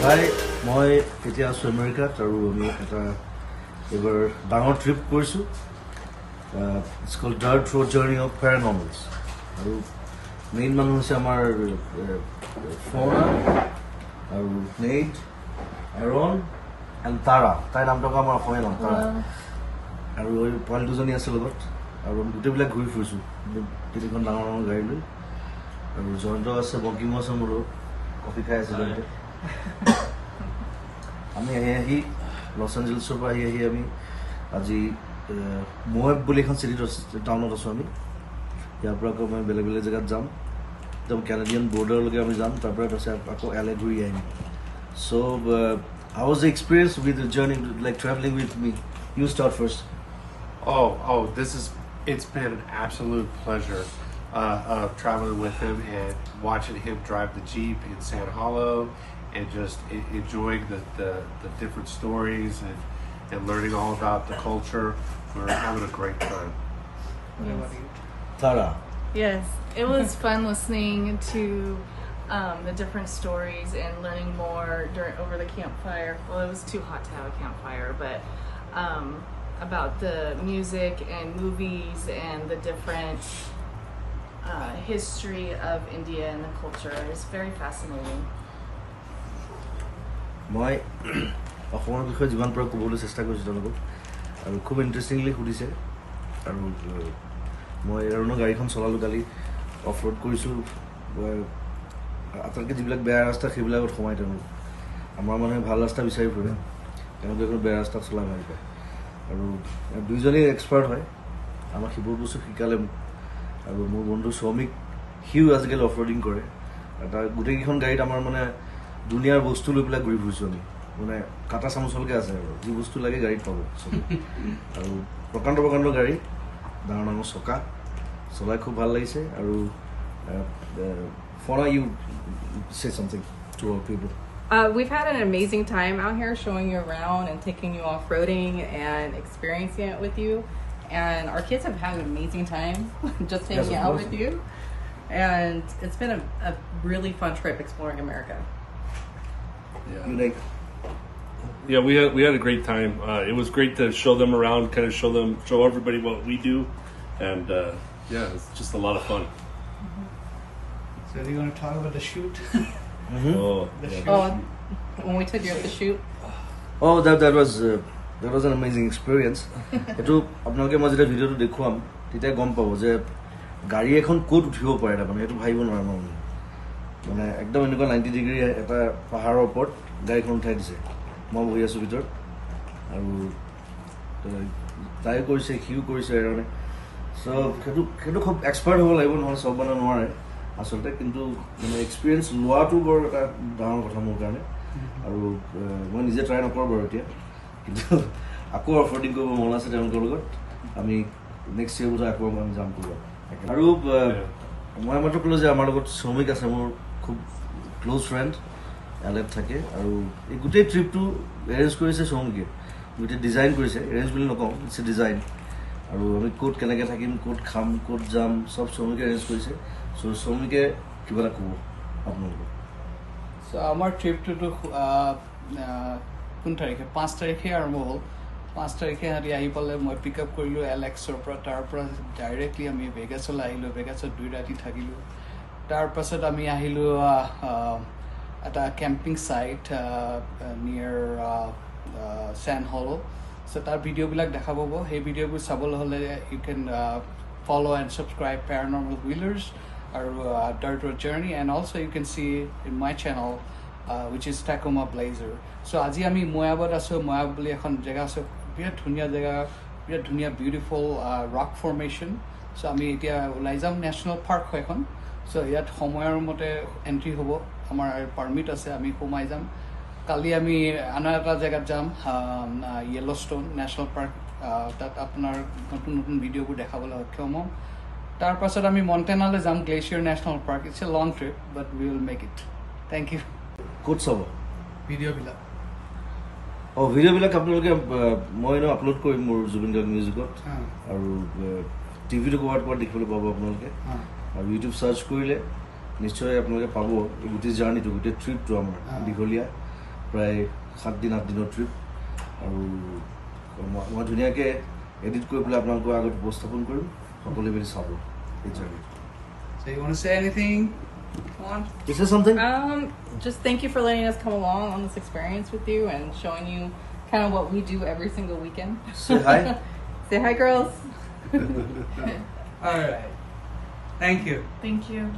Hi, মই এতিয়া আছো আমেৰিকাত আৰু আমি এটা এবাৰ ডাঙৰ ট্ৰিপ কৰিছো it's called dirt road journey of paranormals আৰু মেইন মানুহ হৈছে আমাৰ ফোনা আৰু নেইট এৰন এণ্ড তাৰা তাইৰ নামটো আমাৰ অসমীয়া নাম তাৰা আৰু এই পোৱালি দুজনী আছে লগত আৰু আমি গোটেইবিলাক ঘূৰি ফুৰিছোঁ তিনিখন ডাঙৰ ডাঙৰ গাড়ী লৈ আৰু জয়ন্ত আছে বকিমো আছে মোৰ কফি খাই আছে জয়ন্তে আমি আহি লছ এঞ্জেলছৰ পৰা আহি আমি আজি মোৱেব বুলি এখন চিটিত টাউনত আছোঁ আমি ইয়াৰ পৰা আকৌ মই বেলেগ বেলেগ জেগাত যাম একদম কেনেডিয়ান বৰ্ডাৰলৈকে আমি যাম তাৰ পৰা তাৰপিছত আকৌ এলে ঘূৰি আহিম চ' how was the experience with the journey, like traveling with me? You start first. It's been an absolute pleasure traveling with him and watching him drive the Jeep in San Hollow and just enjoying the different stories and learning all about the culture. We're having a great time. Tara. Yes, it was fun listening to the different stories and learning more over the campfire. Well, it was too hot to have a campfire, but about the music and movies and the different history of India and the culture. It's very fascinating. মই অসমৰ বিষয়ে যিমান পাৰোঁ ক'বলৈ চেষ্টা কৰিছোঁ তেওঁলোকক আৰু খুব ইণ্টাৰেষ্টিংলি সুধিছে আৰু মই এৰণৰ গাড়ীখন চলালোঁ কালি অফ ৰোড কৰিছোঁ আটাইতকৈ যিবিলাক বেয়া ৰাস্তা সেইবিলাকত সোমাই তেওঁলোক আমাৰ মানুহে ভাল ৰাস্তা বিচাৰি ফুৰে তেওঁলোকে এখন বেয়া ৰাস্তাত চলাই ভাল পায় আৰু দুইজনেই এক্সপাৰ্ট হয় আমাৰ সেইবোৰ বস্তু শিকালে আৰু মোৰ বন্ধু শ্ৰমিক সিও আজিকালি অফ ৰোডিং কৰে তাৰ গোটেইকেইখন গাড়ীত আমাৰ মানে দুনিয়াৰ বস্তু লৈ পেলাই ঘূৰি ফুৰিছোঁ আমি মানে কাটা চামুচলকৈ আছে আৰু যি বস্তু লাগে গাড়ীত পাব চব আৰু প্ৰকাণ্ড গাড়ী ডাঙৰ ডাঙৰ চকা চলাই খুব ভাল লাগিছে আৰু Fona, you say something to our people. We've had an amazing time out here showing you around and taking you off-roading and experiencing it with you. And our kids have had an amazing time just hanging out with you. And it's been a really fun trip exploring America. Yeah, we had a great time. It was great to show them around, kind of show everybody what we do. And it's just a lot of fun. So are you going to talk about the shoot? The shoot. When we took you at the shoot. That was an amazing experience. এইটো আপোনালোকে মই যেতিয়া ভিডিঅ'টো দেখুৱাম তেতিয়া গম পাব যে গাড়ী এখন ক'ত উঠিব পাৰে তাৰমানে সেইটো ভাবিব নোৱাৰে মানে একদম এনেকুৱা 90 ডিগ্ৰী এটা পাহাৰৰ ওপৰত গাড়ীখন উঠাই দিছে মই বহি আছোঁ ভিতৰত আৰু তাই কৰিছে সিও কৰিছে এৰণে চ' সেইটো খুব এক্সপাৰ্ট হ'ব লাগিব নহ'লে চব মানে নোৱাৰে আচলতে কিন্তু মানে এক্সপিৰিয়েঞ্চ লোৱাটো বৰ এটা ডাঙৰ কথা মোৰ কাৰণে আৰু মই নিজে ট্ৰাই নকৰোঁ বাৰু এতিয়া কিন্তু আকৌ অফৰোডিং কৰিব মন আছে তেওঁলোকৰ লগত আমি নেক্সট ইয়েৰ বোধহয় আকৌ আমি যাম কৰিব আৰু মই মাত্ৰ ক'লোঁ যে আমাৰ লগত শ্ৰমিক আছে মোৰ খুব ক্ল'জ ফ্ৰেণ্ড এলেট থাকে আৰু এই গোটেই ট্ৰিপটো এৰেঞ্জ কৰিছে শ্ৰমিকে গোটেই ডিজাইন কৰিছে এৰেঞ্জ বুলি নকওঁ ইটছ এ ডিজাইন আৰু আমি ক'ত কেনেকৈ থাকিম ক'ত খাম ক'ত যাম চব শ্ৰমিকে এৰেঞ্জ কৰিছে চ' শ্ৰমিকে কিবা এটা ক'ব আপোনালোকক So our trip to কোন তাৰিখে 5 তাৰিখে আৰম্ভ হ'ল 5 তাৰিখে আহি পালে মই পিক আপ কৰিলোঁ এলেক্সৰ পৰা তাৰ পৰা ডাইৰেক্টলি আমি ভেগাছলৈ আহিলোঁ ভেগাছত 2 ৰাতি থাকিলোঁ তাৰপাছত আমি আহিলোঁ এটা কেম্পিং চাইট নিয়াৰ চেন হলো চ' তাৰ ভিডিঅ'বিলাক দেখা পাব সেই ভিডিঅ'বোৰ চাবলৈ হ'লে you can follow' and subscribe paranormal wheelers or Dirt Road Journey, and also you can see in my channel which is Tacoma Blazer. So আজি আমি মোয়াবত আছো মোয়াব বুলি এখন জায়গা আছে বিৰাট ধুনীয়া জায়গা বিৰাট ধুনীয়া বিউটিফুল ৰক ফৰ্মেশ্যন চ' আমি এতিয়া ওলাই যাম নেশ্যনেল পাৰ্ক হয় এখন চ' ইয়াত সময়ৰ মতে এণ্ট্ৰি হ'ব আমাৰ পাৰ্মিট আছে আমি সোমাই যাম কালি আমি আন এটা জেগাত যাম য়েল্ল'ষ্টোন নেশ্যনেল পাৰ্ক তাত আপোনাৰ নতুন ভিডিঅ'বোৰ দেখাবলৈ সক্ষম হ'ম তাৰ পাছত আমি মণ্টেনালৈ যাম glacier national park it's a long trip but we will make it thank you ক'ত চাব ভিডিঅ'বিলাক ভিডিঅ'বিলাক আপোনালোকে মই আপলোড কৰিম মোৰ জুবিন গাৰ্গ মিউজিকত আৰু টিভিটো ক'ৰবাত দেখিবলৈ পাব আপোনালোকে আৰু ইউটিউব চাৰ্চ কৰিলে নিশ্চয় আপোনালোকে পাব এই গোটেই জাৰ্ণিটো গোটেই ট্ৰিপটো আমাৰ দীঘলীয়া প্ৰায় 7 দিন 8 দিনৰ ট্ৰিপ আৰু মই ধুনীয়াকৈ এডিট কৰি পেলাই আপোনালোকৰ আগত উপস্থাপন কৰিম সকলোৱে মিলি চাব এই journey So you want to say anything? Come on. Is there something? Just thank you for letting us come along on this experience with you and showing you kind of what we do every single weekend. Say hi. Say hi, girls. All right. Thank you. Thank you.